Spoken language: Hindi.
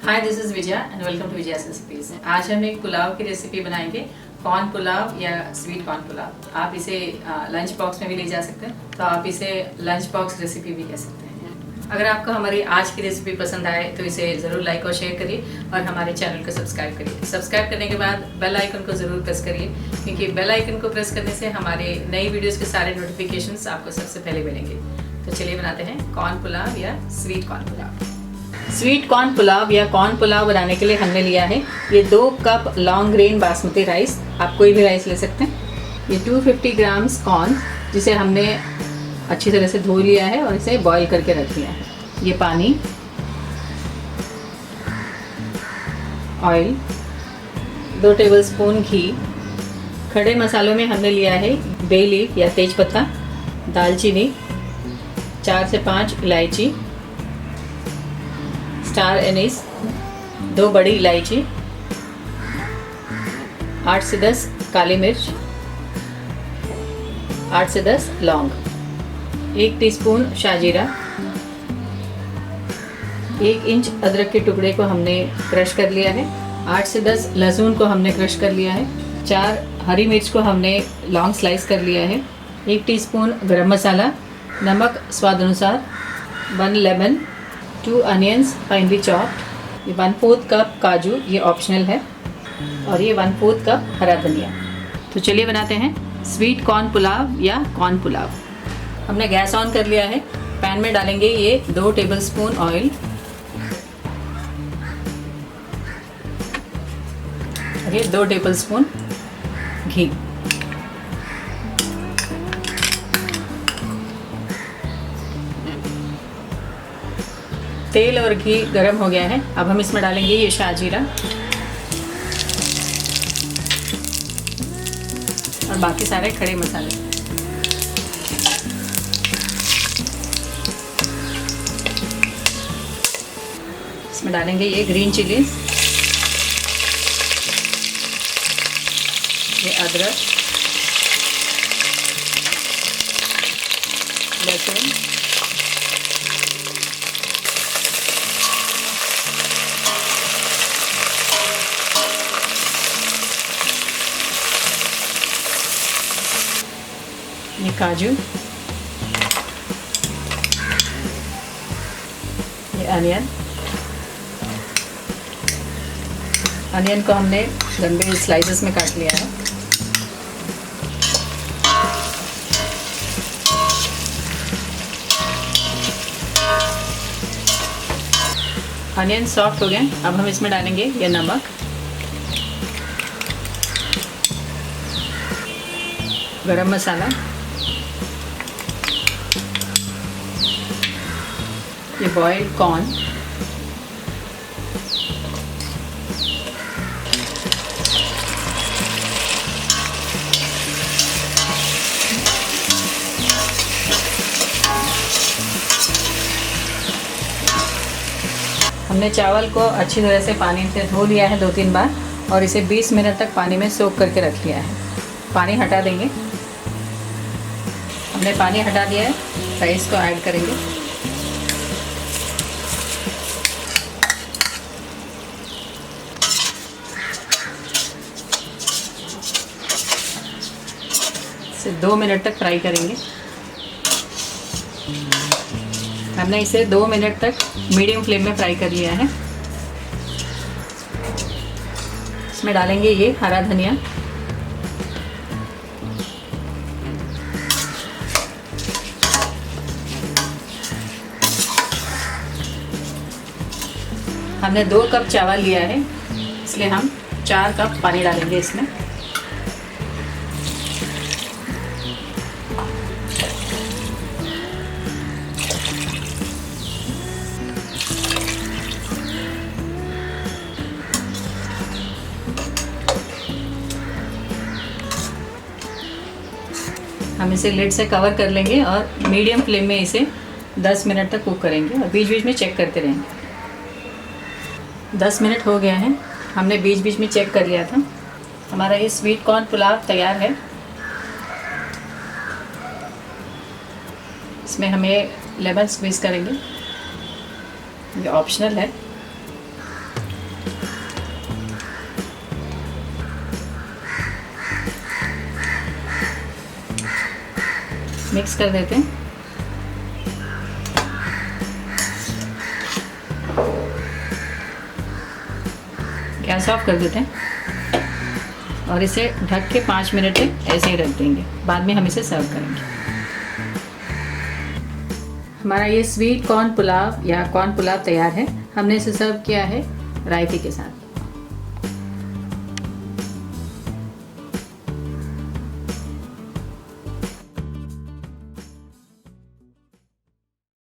Hi, this is Vijaya and welcome to Vijaya's recipes. आज हम एक पुलाव की रेसिपी बनाएंगे, कॉर्न पुलाव या स्वीट कॉर्न पुलाव। आप इसे लंच बॉक्स में भी ले जा सकते हैं, तो आप इसे लंच बॉक्स रेसिपी भी कह सकते हैं। अगर आपको हमारी आज की रेसिपी पसंद आए तो इसे ज़रूर लाइक और शेयर करिए और हमारे चैनल को सब्सक्राइब करिए। सब्सक्राइब करने के बाद बेल आइकन को ज़रूर प्रेस करिए, क्योंकि बेल आइकन को प्रेस करने से हमारे नई वीडियोज़ के सारे नोटिफिकेशंस आपको सबसे पहले मिलेंगे। तो चलिए बनाते हैं कॉर्न पुलाव या sweet corn pulao. Sweet corn pulao या कॉर्न पुलाव बनाने के लिए हमने लिया है ये 2 cup long grain basmati rice. आप कोई भी राइस ले सकते हैं। ये 250 ग्राम्स कॉर्न, जिसे हमने अच्छी तरह से धो लिया है और इसे बॉईल करके रख लिया है। ये पानी, ऑयल, 2 टेबलस्पून घी। खड़े मसालों में हमने लिया है बे लीफ या तेजपत्ता, दालचीनी, 4 से 5 इलायची, स्टार एनीस, 2 बड़ी इलायची, 8 से 10 काली मिर्च, 8 से 10 लौंग, 1 टीस्पून शाहजीरा, 1 इंच अदरक के टुकड़े को हमने क्रश कर लिया है, 8 से 10 लहसुन को हमने क्रश कर लिया है, 4 हरी मिर्च को हमने लॉन्ग स्लाइस कर लिया है, 1 टीस्पून गरम मसाला, नमक स्वाद अनुसार, 1 लेमन, 2 अनियंस फाइनली चॉप्ड, ये 1/4 कप काजू, ये ऑप्शनल है, और ये 1/4 कप हरा धनिया। तो चलिए बनाते हैं स्वीट कॉर्न पुलाव या कॉर्न पुलाव। हमने गैस ऑन कर लिया है। पैन में डालेंगे ये 2 टेबलस्पून ऑयल और ये 2 टेबलस्पून घी। तेल और घी गरम हो गया है। अब हम इसमें डालेंगे ये शाहजीरा और बाकी सारे खड़े मसाले। इसमें डालेंगे ये ग्रीन चिली, ये अदरक, लहसुन, ये काजू, ये अनियन। अनियन को हमने लंबे स्लाइसेस में काट लिया है। अनियन सॉफ्ट हो गए। अब हम इसमें डालेंगे ये नमक, गरम मसाला, ये बॉइल्ड कॉर्न, हमने चावल को अच्छी तरह से पानी से धो लिया है 2-3 बार और इसे 20 मिनट तक पानी में सोक करके रख लिया है। पानी हटा देंगे। हमने पानी हटा दिया है। राइस को ऐड करेंगे। इसे 2 मिनट तक फ्राई करेंगे। हमने इसे 2 मिनट तक मीडियम फ्लेम में फ्राई कर लिया है। इसमें डालेंगे ये हरा धनिया, हमने 2 कप चावल लिया है, इसलिए हम 4 कप पानी डालेंगे इसमें। हम इसे लिड से कवर कर लेंगे और मीडियम फ्लेम में इसे 10 मिनट तक कुक करेंगे और बीच बीच में चेक करते रहेंगे। 10 मिनट हो गया है। हमने बीच बीच में चेक कर लिया था। हमारा ये स्वीट कॉर्न पुलाव तैयार है। इसमें हमें लेमन स्क्वीज़ करेंगे, ये ऑप्शनल है। मिक्स कर देते हैं। गैस ऑफ कर देते हैं और इसे ढक के 5 मिनट तक ऐसे ही रख देंगे। बाद में हम इसे सर्व करेंगे। हमारा ये स्वीट कॉर्न पुलाव या कॉर्न पुलाव तैयार है। हमने इसे सर्व किया है रायते के साथ।